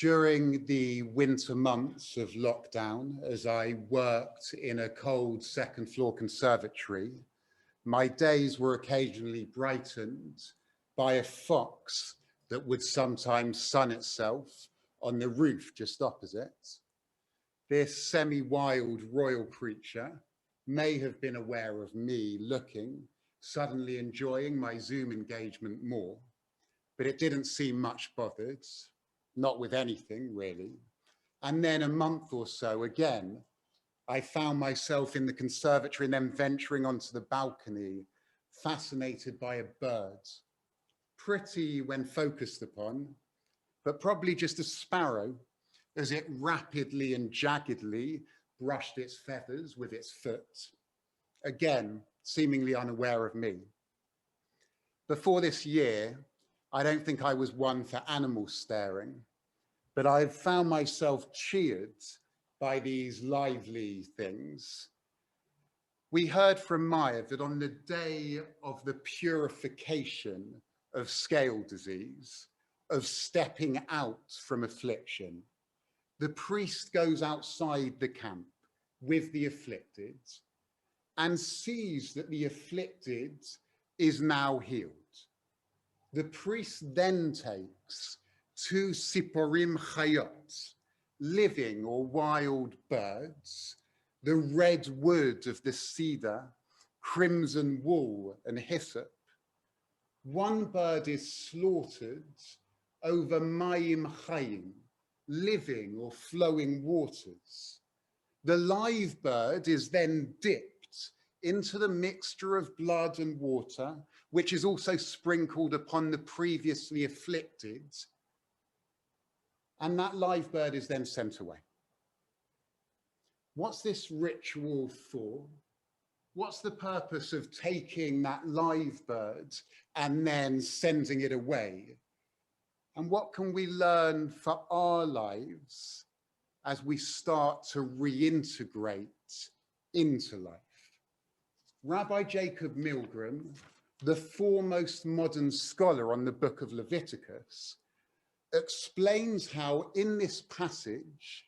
During the winter months of lockdown, as I worked in a cold second floor conservatory, my days were occasionally brightened by a fox that would sometimes sun itself on the roof just opposite. This semi-wild royal creature may have been aware of me looking, suddenly enjoying my Zoom engagement more, but it didn't seem much bothered, not with anything really. And then a month or so again, I found myself in the conservatory and then venturing onto the balcony, fascinated by a bird, pretty when focused upon, but probably just a sparrow as it rapidly and jaggedly brushed its feathers with its foot, again, seemingly unaware of me. Before this year, I don't think I was one for animal staring, but I've found myself cheered by these lively things. We heard from Maya that on the day of the purification of scale disease, of stepping out from affliction, the priest goes outside the camp with the afflicted and sees that the afflicted is now healed. The priest then takes 2 siporim chayot, living or wild birds, the red wood of the cedar, crimson wool and hyssop. One bird is slaughtered over mayim chayim, living or flowing waters. The live bird is then dipped into the mixture of blood and water, which is also sprinkled upon the previously afflicted, and that live bird is then sent away. What's this ritual for? What's the purpose of taking that live bird and then sending it away? And what can we learn for our lives as we start to reintegrate into life? Rabbi Jacob Milgram, the foremost modern scholar on the book of Leviticus, explains how in this passage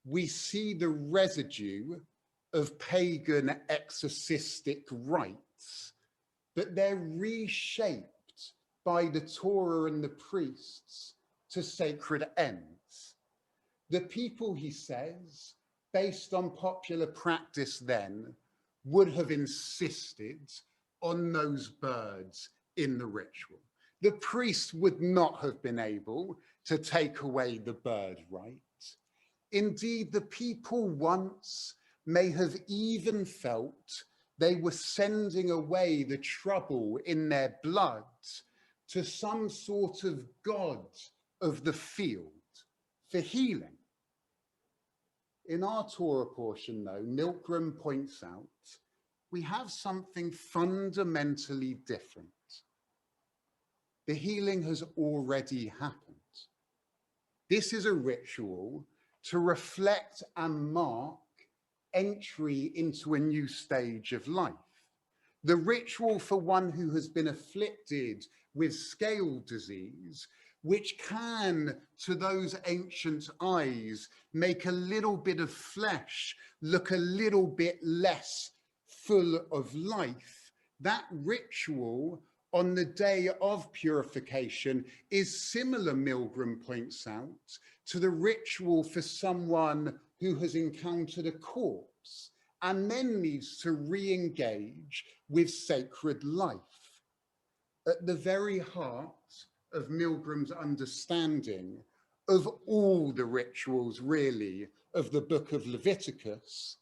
we see the residue of pagan exorcistic rites, but they're reshaped by the Torah and the priests to sacred ends. The people, he says, based on popular practice then, would have insisted on those birds in the ritual. The priest would not have been able to take away the bird right. Indeed, the people once may have even felt they were sending away the trouble in their blood to some sort of god of the field for healing. In our Torah portion, though, Milgram points out, we have something fundamentally different. The healing has already happened. This is a ritual to reflect and mark entry into a new stage of life. The ritual for one who has been afflicted with scale disease, which can, to those ancient eyes, make a little bit of flesh look a little bit less full of life. That ritual on the day of purification is similar, Milgram points out, to the ritual for someone who has encountered a corpse and then needs to re-engage with sacred life. At the very heart of Milgram's understanding of all the rituals, really, of the book of Leviticus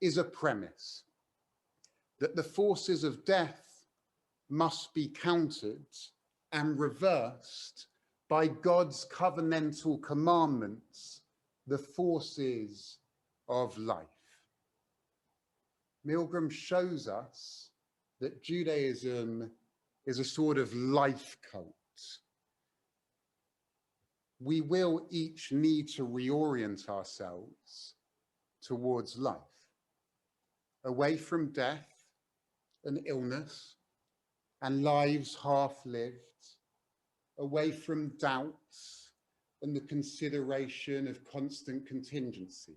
is a premise that the forces of death must be countered and reversed by God's covenantal commandments, the forces of life. Milgram shows us that Judaism is a sort of life cult. We will each need to reorient ourselves towards life, away from death and illness and lives half-lived, away from doubts and the consideration of constant contingencies.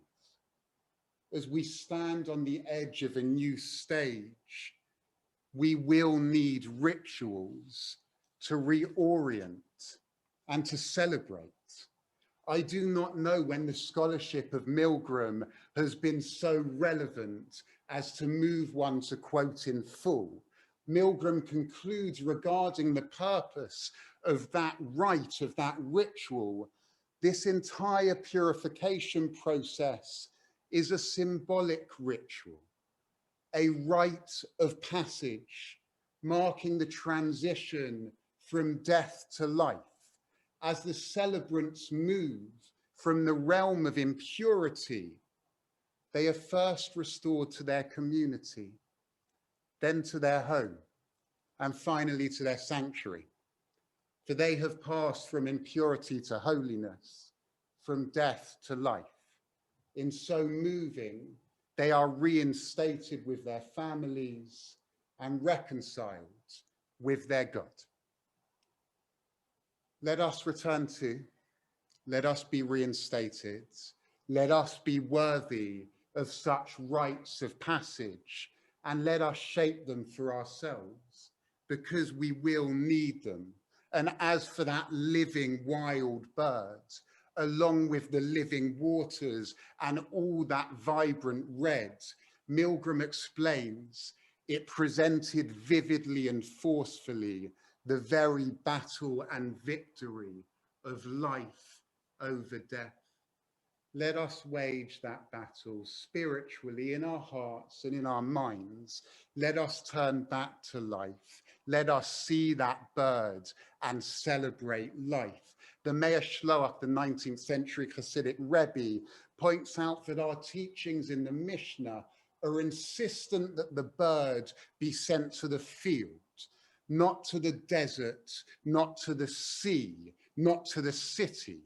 As we stand on the edge of a new stage, we will need rituals to reorient and to celebrate. I do not know when the scholarship of Milgram has been so relevant as to move one to quote in full. Milgram concludes regarding the purpose of that rite, of that ritual, this entire purification process is a symbolic ritual, a rite of passage, marking the transition from death to life, as the celebrants move from the realm of impurity. They are first restored to their community, then to their home, and finally to their sanctuary. For they have passed from impurity to holiness, from death to life. In so moving, they are reinstated with their families and reconciled with their God. Let us return to, let us be reinstated, let us be worthy of such rites of passage, and let us shape them for ourselves, because we will need them. And as for that living wild bird, along with the living waters and all that vibrant red, Milgram explains, it presented vividly and forcefully the very battle and victory of life over death. Let us wage that battle spiritually in our hearts and in our minds. Let us turn back to life. Let us see that bird and celebrate life. The Meir Shloach, the 19th century Hasidic Rabbi, points out that our teachings in the Mishnah are insistent that the bird be sent to the field, not to the desert, not to the sea, not to the city.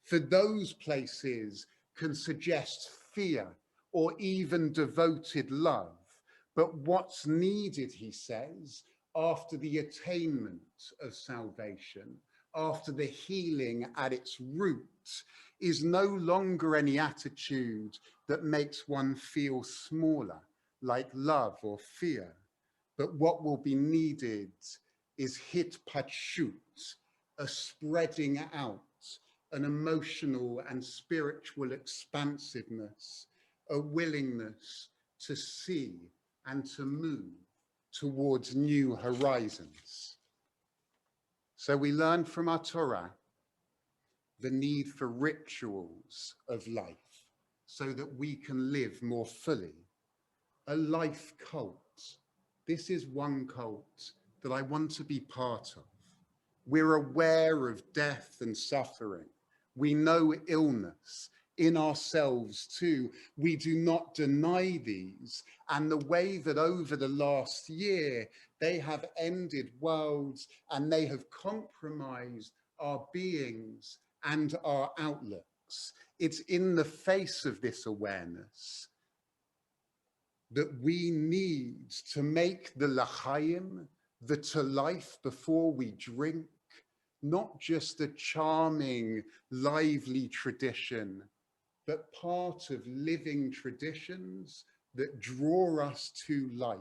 For those places can suggest fear or even devoted love. But what's needed, he says, after the attainment of salvation, after the healing at its root, is no longer any attitude that makes one feel smaller, like love or fear. But what will be needed is hitpatshut, a spreading out, an emotional and spiritual expansiveness, a willingness to see and to move towards new horizons. So we learn from our Torah the need for rituals of life so that we can live more fully. A life cult. This is one cult that I want to be part of. We're aware of death and suffering. We know illness in ourselves too. We do not deny these. And the way that over the last year, they have ended worlds and they have compromised our beings and our outlooks. It's in the face of this awareness that we need to make the l'chaim, the to life before we drink, not just a charming, lively tradition, but part of living traditions that draw us to life.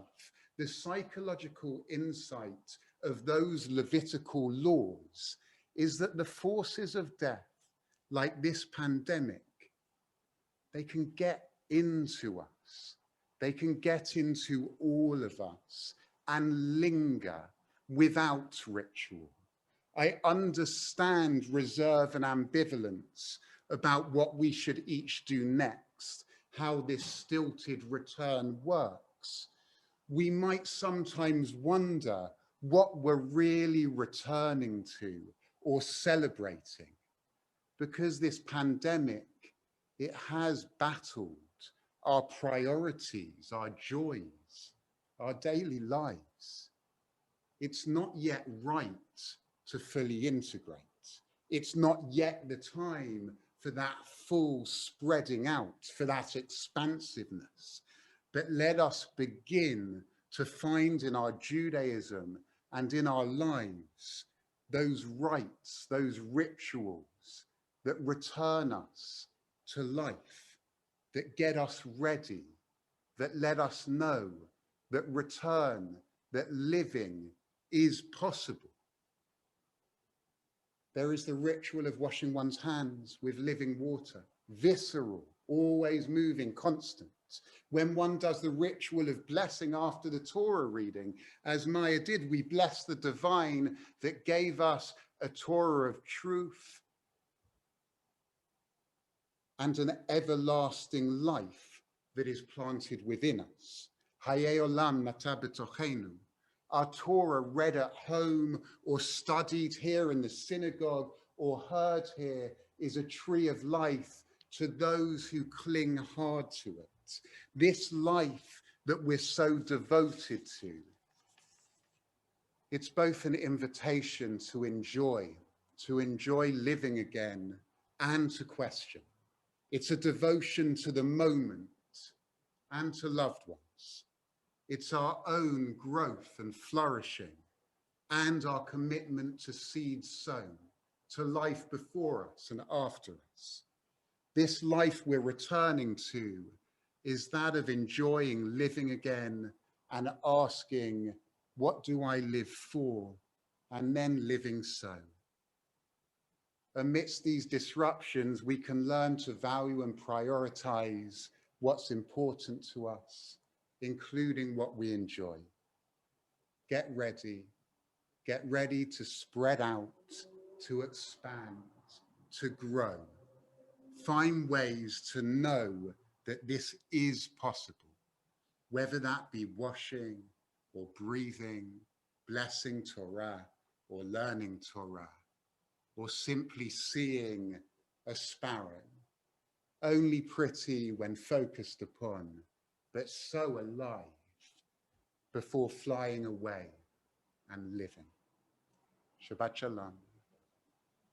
The psychological insight of those Levitical laws is that the forces of death, like this pandemic, they can get into us. They can get into all of us and linger without ritual. I understand reserve and ambivalence about what we should each do next, how this stilted return works. We might sometimes wonder what we're really returning to or celebrating, because this pandemic, it has battled our priorities, our joys, our daily lives. It's not yet right to fully integrate. It's not yet the time for that full spreading out, for that expansiveness. But let us begin to find in our Judaism and in our lives those rites, those rituals that return us to life, that get us ready, that let us know that return, that living is possible. There is the ritual of washing one's hands with living water, visceral, always moving, constant. When one does the ritual of blessing after the Torah reading, as Maya did, we bless the divine that gave us a Torah of truth and an everlasting life that is planted within us. Hayei olam nata b'tochenu. Our Torah read at home or studied here in the synagogue or heard here is a tree of life to those who cling hard to it. This life that we're so devoted to, it's both an invitation to enjoy living again and to question. It's a devotion to the moment and to loved ones. It's our own growth and flourishing and our commitment to seeds sown, to life before us and after us. This life we're returning to is that of enjoying living again and asking, what do I live for? And then living so. Amidst these disruptions, we can learn to value and prioritize what's important to us, including what we enjoy. Get ready to spread out, to expand, to grow. Find ways to know that this is possible, whether that be washing or breathing, blessing Torah or learning Torah, or simply seeing a sparrow, only pretty when focused upon, but so alive before flying away and living. Shabbat Shalom.